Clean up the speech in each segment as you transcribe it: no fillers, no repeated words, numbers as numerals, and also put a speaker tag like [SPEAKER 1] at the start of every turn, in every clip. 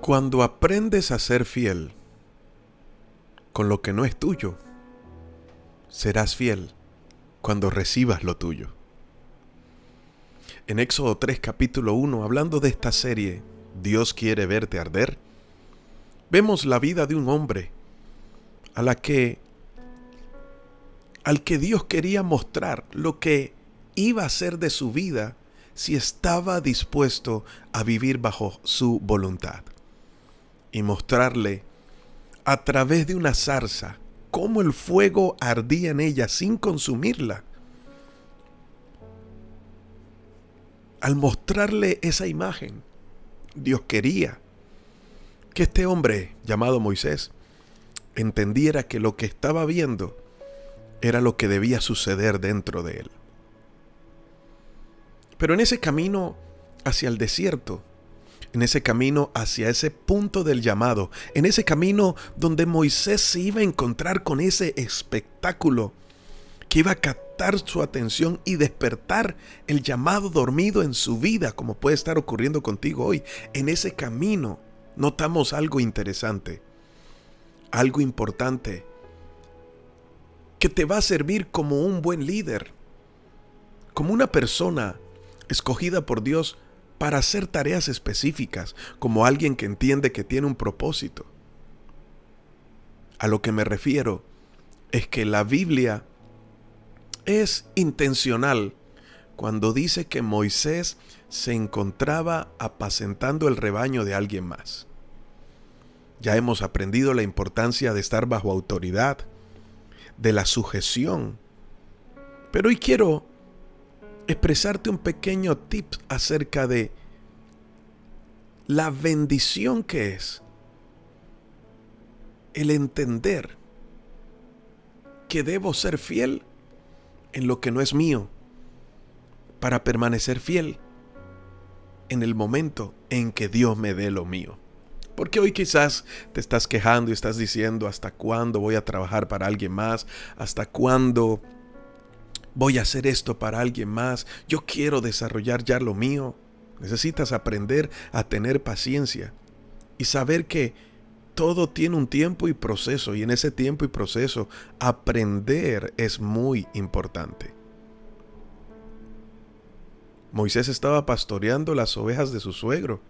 [SPEAKER 1] Cuando aprendes a ser fiel con lo que no es tuyo, serás fiel cuando recibas lo tuyo. En Éxodo 3, capítulo 1, hablando de esta serie, Dios quiere verte arder, vemos la vida de un hombre al que Dios quería mostrar lo que iba a ser de su vida si estaba dispuesto a vivir bajo su voluntad. Y mostrarle a través de una zarza cómo el fuego ardía en ella sin consumirla. Al mostrarle esa imagen, Dios quería que este hombre llamado Moisés entendiera que lo que estaba viendo era lo que debía suceder dentro de él. Pero en ese camino hacia el desierto, en ese camino hacia ese punto del llamado, en ese camino donde Moisés se iba a encontrar con ese espectáculo que iba a captar su atención y despertar el llamado dormido en su vida, como puede estar ocurriendo contigo hoy. En ese camino notamos algo interesante, algo importante, que te va a servir como un buen líder, como una persona escogida por Dios para hacer tareas específicas, como alguien que entiende que tiene un propósito. A lo que me refiero es que la Biblia es intencional cuando dice que Moisés se encontraba apacentando el rebaño de alguien más. Ya hemos aprendido la importancia de estar bajo autoridad, de la sujeción. Pero hoy quiero expresarte un pequeño tip acerca de la bendición que es el entender que debo ser fiel en lo que no es mío para permanecer fiel en el momento en que Dios me dé lo mío. Porque hoy quizás te estás quejando y estás diciendo: ¿hasta cuándo voy a trabajar para alguien más? ¿Hasta cuándo voy a hacer esto para alguien más? Yo quiero desarrollar ya lo mío. Necesitas aprender a tener paciencia y saber que todo tiene un tiempo y proceso, y en ese tiempo y proceso aprender es muy importante. Moisés estaba pastoreando las ovejas de su suegro.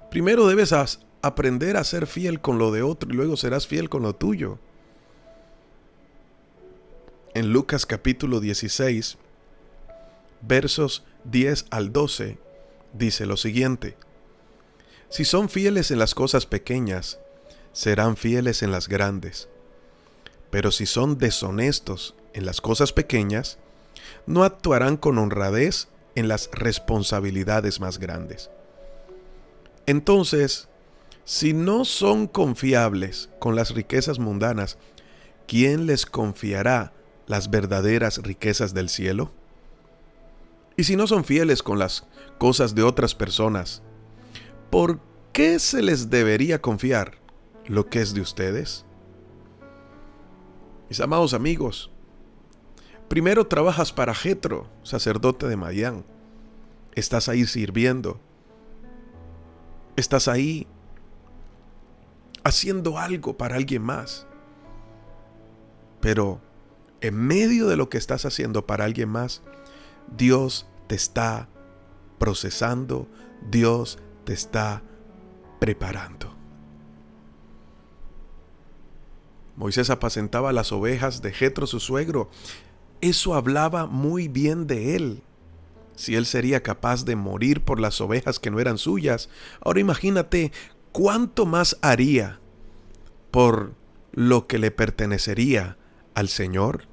[SPEAKER 1] Primero debes aprender a ser fiel con lo de otro y luego serás fiel con lo tuyo. En Lucas capítulo 16, versos 10 al 12, dice lo siguiente: Si son fieles en las cosas pequeñas, serán fieles en las grandes. Pero si son deshonestos en las cosas pequeñas, no actuarán con honradez en las responsabilidades más grandes. Entonces, si no son confiables con las riquezas mundanas, ¿quién les confiará las verdaderas riquezas del cielo? Y si no son fieles con las cosas de otras personas, ¿por qué se les debería confiar lo que es de ustedes? Mis amados amigos, primero trabajas para Jetro, sacerdote de Madián. Estás ahí sirviendo. Estás ahí haciendo algo para alguien más. Pero en medio de lo que estás haciendo para alguien más, Dios te está procesando, Dios te está preparando. Moisés apacentaba las ovejas de Jetro, su suegro. Eso hablaba muy bien de él. Si él sería capaz de morir por las ovejas que no eran suyas, ahora imagínate cuánto más haría por lo que le pertenecería al Señor.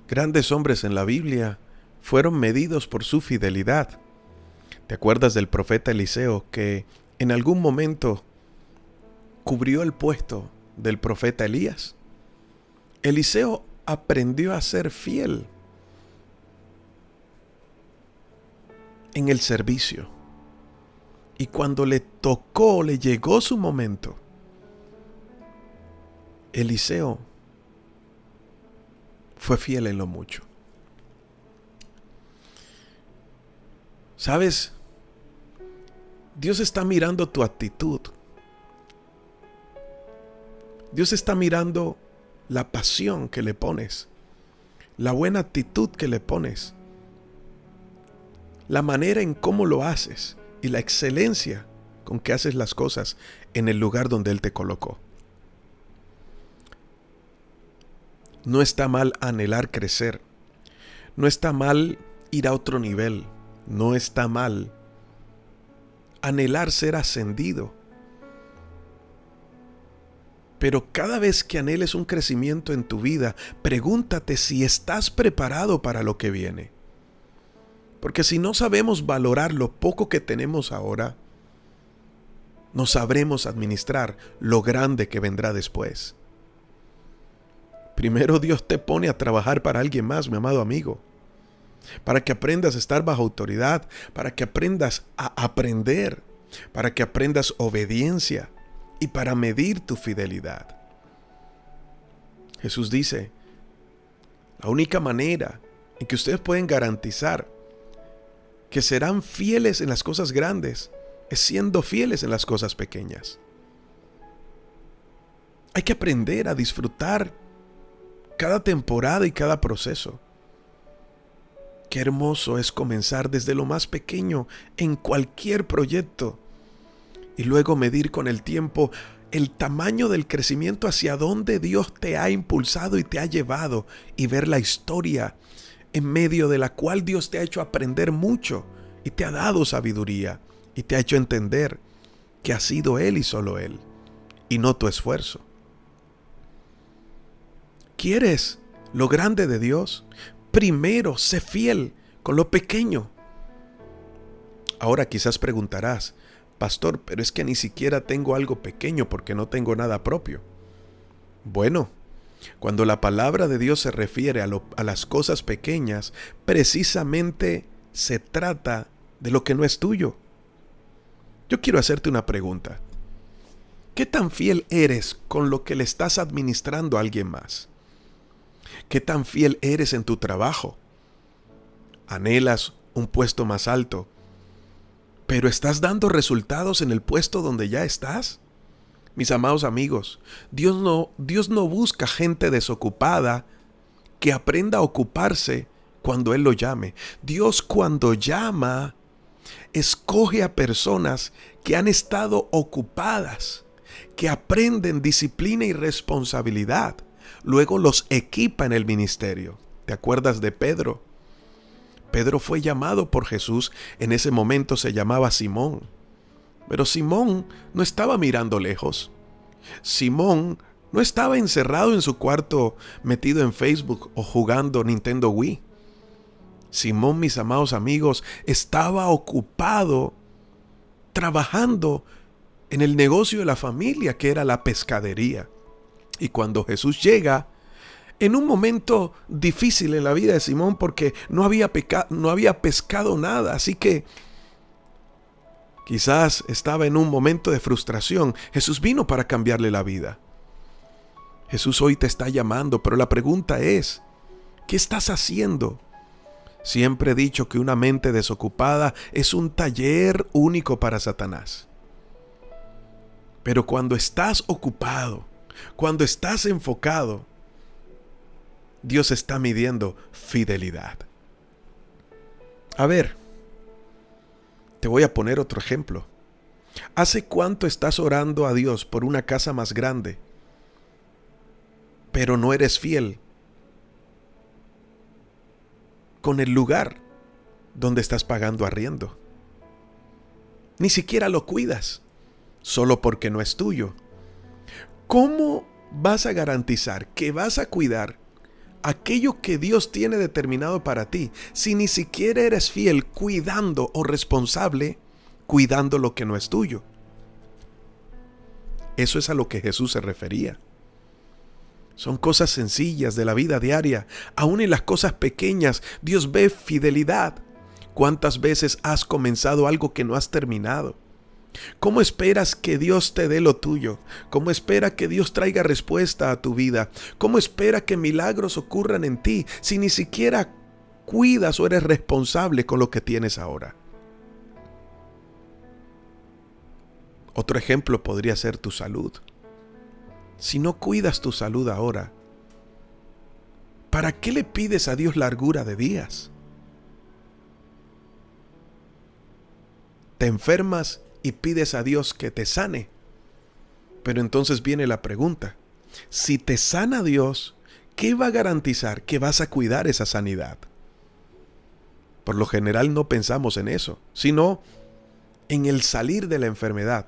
[SPEAKER 1] Grandes hombres en la Biblia fueron medidos por su fidelidad. ¿Te acuerdas del profeta Eliseo, que en algún momento cubrió el puesto del profeta Elías? Eliseo aprendió a ser fiel en el servicio. Y cuando le llegó su momento, Eliseo fue fiel en lo mucho. ¿Sabes? Dios está mirando tu actitud. Dios está mirando la pasión que le pones, la buena actitud que le pones, la manera en cómo lo haces y la excelencia con que haces las cosas en el lugar donde Él te colocó. No está mal anhelar crecer. No está mal ir a otro nivel. No está mal anhelar ser ascendido. Pero cada vez que anheles un crecimiento en tu vida, pregúntate si estás preparado para lo que viene. Porque si no sabemos valorar lo poco que tenemos ahora, no sabremos administrar lo grande que vendrá después. Primero Dios te pone a trabajar para alguien más, mi amado amigo. Para que aprendas a estar bajo autoridad, para que aprendas a aprender, para que aprendas obediencia y para medir tu fidelidad. Jesús dice, la única manera en que ustedes pueden garantizar que serán fieles en las cosas grandes es siendo fieles en las cosas pequeñas. Hay que aprender a disfrutar cada temporada y cada proceso. Qué hermoso es comenzar desde lo más pequeño en cualquier proyecto y luego medir con el tiempo el tamaño del crecimiento hacia donde Dios te ha impulsado y te ha llevado, y ver la historia en medio de la cual Dios te ha hecho aprender mucho y te ha dado sabiduría y te ha hecho entender que ha sido Él y solo Él y no tu esfuerzo. ¿Quieres lo grande de Dios? Primero, sé fiel con lo pequeño. Ahora quizás preguntarás, pastor, pero es que ni siquiera tengo algo pequeño porque no tengo nada propio. Bueno, cuando la palabra de Dios se refiere a las cosas pequeñas, precisamente se trata de lo que no es tuyo. Yo quiero hacerte una pregunta. ¿Qué tan fiel eres con lo que le estás administrando a alguien más? ¿Qué tan fiel eres en tu trabajo? ¿Anhelas un puesto más alto, pero estás dando resultados en el puesto donde ya estás? Mis amados amigos, Dios no busca gente desocupada que aprenda a ocuparse cuando Él lo llame. Dios, cuando llama, escoge a personas que han estado ocupadas, que aprenden disciplina y responsabilidad. Luego los equipa en el ministerio. ¿Te acuerdas de Pedro? Pedro fue llamado por Jesús. En ese momento se llamaba Simón. Pero Simón no estaba mirando lejos. Simón no estaba encerrado en su cuarto metido en Facebook o jugando Nintendo Wii. Simón, mis amados amigos, estaba ocupado trabajando en el negocio de la familia, que era la pescadería. Y cuando Jesús llega, en un momento difícil en la vida de Simón, porque no había pescado nada, así que quizás estaba en un momento de frustración, Jesús vino para cambiarle la vida. Jesús hoy te está llamando, pero la pregunta es, ¿qué estás haciendo? Siempre he dicho que una mente desocupada es un taller único para Satanás. Pero cuando estás ocupado, cuando estás enfocado, Dios está midiendo fidelidad. A ver, te voy a poner otro ejemplo. ¿Hace cuánto estás orando a Dios por una casa más grande, pero no eres fiel con el lugar donde estás pagando arriendo? Ni siquiera lo cuidas, solo porque no es tuyo. ¿Cómo vas a garantizar que vas a cuidar aquello que Dios tiene determinado para ti si ni siquiera eres fiel cuidando o responsable cuidando lo que no es tuyo? Eso es a lo que Jesús se refería. Son cosas sencillas de la vida diaria. Aún en las cosas pequeñas, Dios ve fidelidad. ¿Cuántas veces has comenzado algo que no has terminado? ¿Cómo esperas que Dios te dé lo tuyo? ¿Cómo espera que Dios traiga respuesta a tu vida? ¿Cómo espera que milagros ocurran en ti si ni siquiera cuidas o eres responsable con lo que tienes ahora? Otro ejemplo podría ser tu salud. Si no cuidas tu salud ahora, ¿para qué le pides a Dios largura de días? Te enfermas y pides a Dios que te sane. Pero entonces viene la pregunta: si te sana Dios, ¿qué va a garantizar que vas a cuidar esa sanidad? Por lo general no pensamos en eso, sino en el salir de la enfermedad.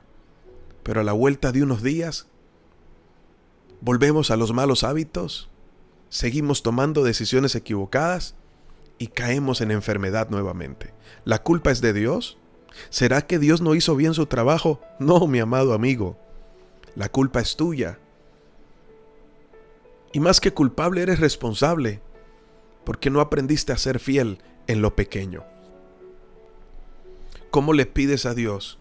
[SPEAKER 1] Pero a la vuelta de unos días, volvemos a los malos hábitos, seguimos tomando decisiones equivocadas y caemos en enfermedad nuevamente. ¿La culpa es de Dios? ¿Será que Dios no hizo bien su trabajo? No, mi amado amigo. La culpa es tuya. Y más que culpable, eres responsable, porque no aprendiste a ser fiel en lo pequeño. ¿Cómo le pides a Dios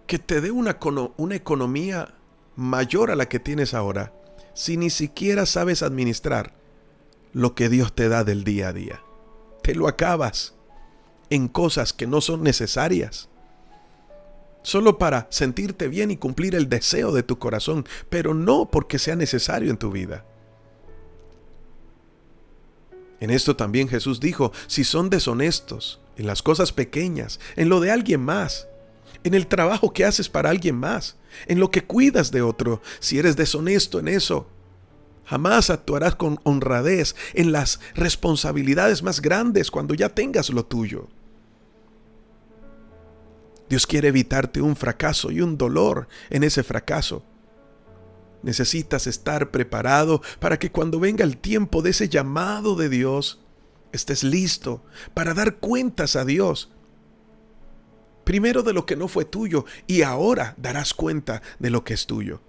[SPEAKER 1] que te dé una economía mayor a la que tienes ahora, si ni siquiera sabes administrar lo que Dios te da del día a día? Te lo acabas en cosas que no son necesarias, solo para sentirte bien y cumplir el deseo de tu corazón, pero no porque sea necesario en tu vida. En esto también Jesús dijo: si son deshonestos en las cosas pequeñas, en lo de alguien más, en el trabajo que haces para alguien más, en lo que cuidas de otro, si eres deshonesto en eso, jamás actuarás con honradez en las responsabilidades más grandes cuando ya tengas lo tuyo. Dios quiere evitarte un fracaso y un dolor en ese fracaso. Necesitas estar preparado para que cuando venga el tiempo de ese llamado de Dios, estés listo para dar cuentas a Dios. Primero de lo que no fue tuyo, y ahora darás cuenta de lo que es tuyo.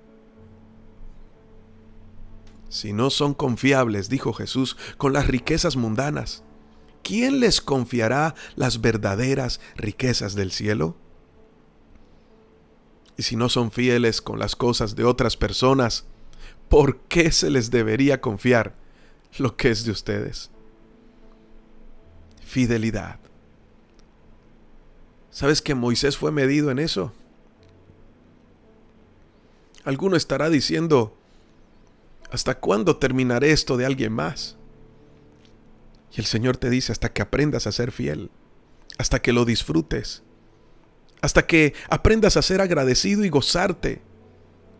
[SPEAKER 1] Si no son confiables, dijo Jesús, con las riquezas mundanas, ¿quién les confiará las verdaderas riquezas del cielo? Y si no son fieles con las cosas de otras personas, ¿por qué se les debería confiar lo que es de ustedes? Fidelidad. ¿Sabes que Moisés fue medido en eso? Alguno estará diciendo: ¿hasta cuándo terminaré esto de alguien más? Y el Señor te dice: hasta que aprendas a ser fiel, hasta que lo disfrutes, hasta que aprendas a ser agradecido y gozarte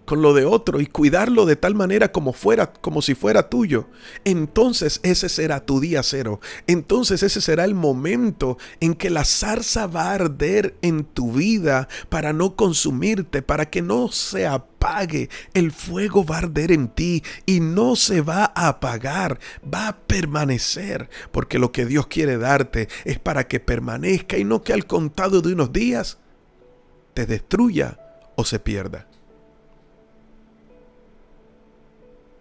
[SPEAKER 1] con lo de otro y cuidarlo de tal manera como si fuera tuyo. Entonces ese será tu día cero. Entonces ese será el momento en que la zarza va a arder en tu vida para no consumirte, para que no se apague. El fuego va a arder en ti y no se va a apagar, va a permanecer, porque lo que Dios quiere darte es para que permanezca y no que al contado de unos días te destruya o se pierda.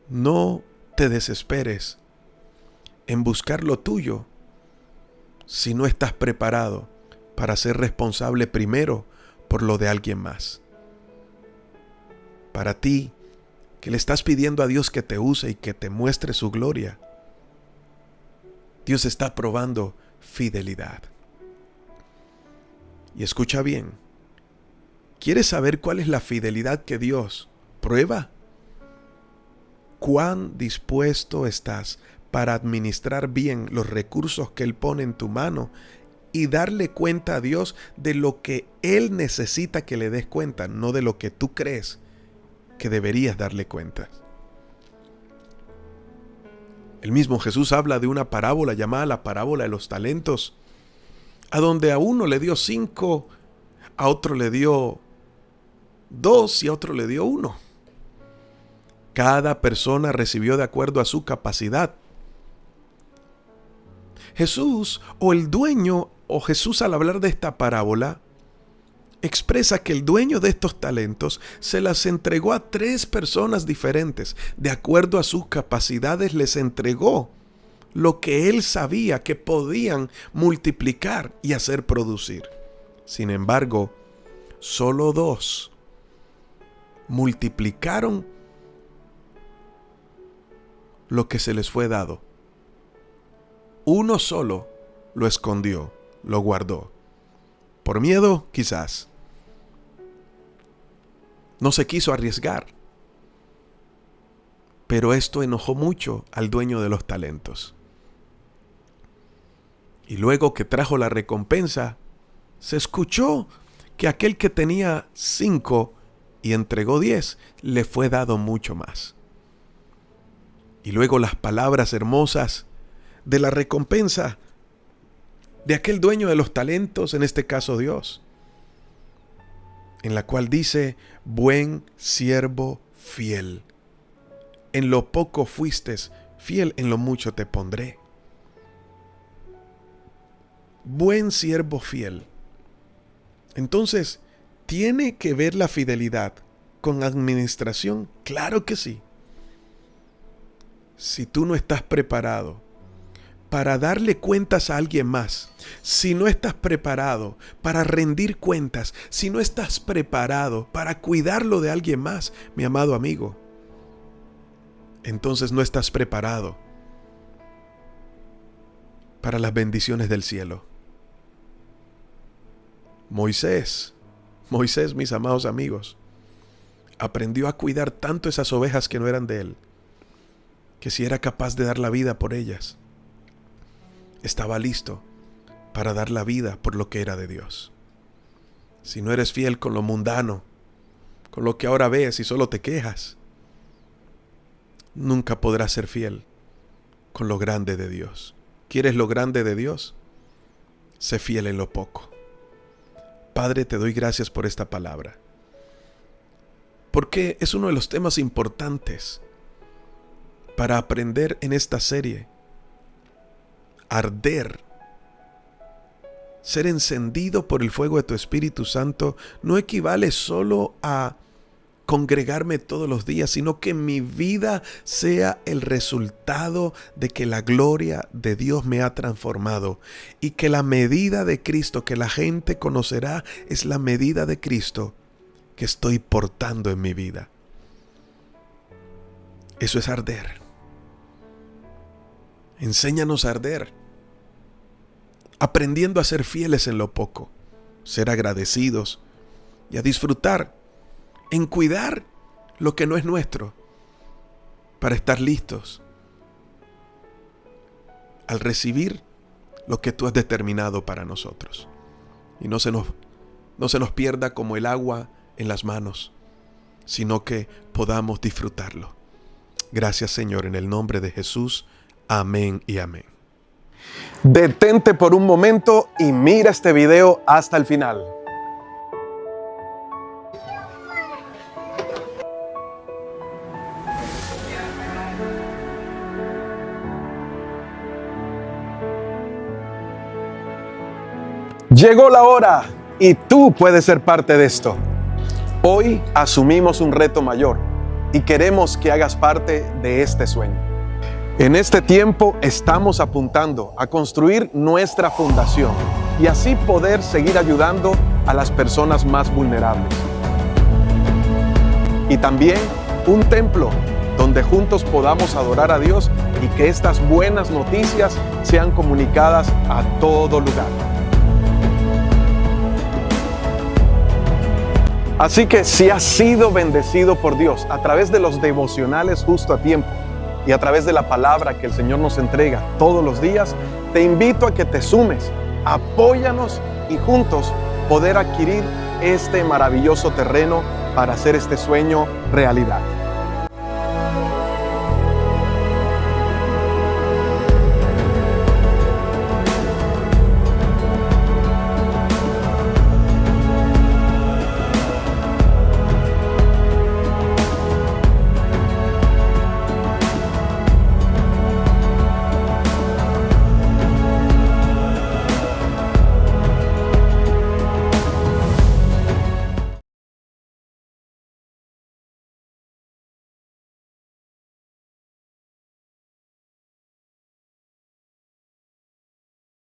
[SPEAKER 1] No te desesperes en buscar lo tuyo si no estás preparado para ser responsable primero por lo de alguien más. Para ti, que le estás pidiendo a Dios que te use y que te muestre su gloria, Dios está probando fidelidad. Y escucha bien, ¿quieres saber cuál es la fidelidad que Dios prueba? ¿Cuán dispuesto estás para administrar bien los recursos que Él pone en tu mano y darle cuenta a Dios de lo que Él necesita que le des cuenta, no de lo que tú crees que deberías darle cuenta? El mismo Jesús habla de una parábola llamada la parábola de los talentos, a donde a uno le dio 5, a otro le dio 2 y a otro le dio 1. Cada persona recibió de acuerdo a su capacidad. Jesús o el dueño o Jesús, al hablar de esta parábola, expresa que el dueño de estos talentos se las entregó a 3 personas diferentes. De acuerdo a sus capacidades les entregó lo que él sabía que podían multiplicar y hacer producir. Sin embargo, solo 2 multiplicaron lo que se les fue dado. Uno solo lo escondió, lo guardó. Por miedo, quizás. No se quiso arriesgar. Pero esto enojó mucho al dueño de los talentos. Y luego que trajo la recompensa, se escuchó que aquel que tenía 5 y entregó 10, le fue dado mucho más. Y luego las palabras hermosas de la recompensa de aquel dueño de los talentos, en este caso Dios, en la cual dice: buen siervo fiel. En lo poco fuiste fiel, en lo mucho te pondré. Buen siervo fiel. Entonces, ¿tiene que ver la fidelidad con administración? Claro que sí. Si tú no estás preparado para darle cuentas a alguien más, si no estás preparado para rendir cuentas, si no estás preparado para cuidarlo de alguien más, mi amado amigo, entonces no estás preparado para las bendiciones del cielo. Moisés, mis amados amigos, aprendió a cuidar tanto esas ovejas que no eran de él, que si era capaz de dar la vida por ellas, estaba listo para dar la vida por lo que era de Dios. Si no eres fiel con lo mundano, con lo que ahora ves y solo te quejas, nunca podrás ser fiel con lo grande de Dios. ¿Quieres lo grande de Dios? Sé fiel en lo poco. Padre, te doy gracias por esta palabra, porque es uno de los temas importantes para aprender en esta serie. Arder, ser encendido por el fuego de tu Espíritu Santo, no equivale solo a congregarme todos los días, sino que mi vida sea el resultado de que la gloria de Dios me ha transformado, y que la medida de Cristo que la gente conocerá es la medida de Cristo que estoy portando en mi vida. Eso es arder. Enséñanos a arder, aprendiendo a ser fieles en lo poco, ser agradecidos y a disfrutar en cuidar lo que no es nuestro, para estar listos al recibir lo que tú has determinado para nosotros. Y no se nos pierda como el agua en las manos, sino que podamos disfrutarlo. Gracias, Señor, en el nombre de Jesús. Amén y amén. Detente por un momento y mira este video hasta el final. Llegó la hora y tú puedes ser parte de esto. Hoy asumimos un reto mayor y queremos que hagas parte de este sueño. En este tiempo estamos apuntando a construir nuestra fundación y así poder seguir ayudando a las personas más vulnerables. Y también un templo donde juntos podamos adorar a Dios y que estas buenas noticias sean comunicadas a todo lugar. Así que si has sido bendecido por Dios a través de los devocionales Justo a Tiempo y a través de la palabra que el Señor nos entrega todos los días, te invito a que te sumes, apóyanos y juntos poder adquirir este maravilloso terreno para hacer este sueño realidad.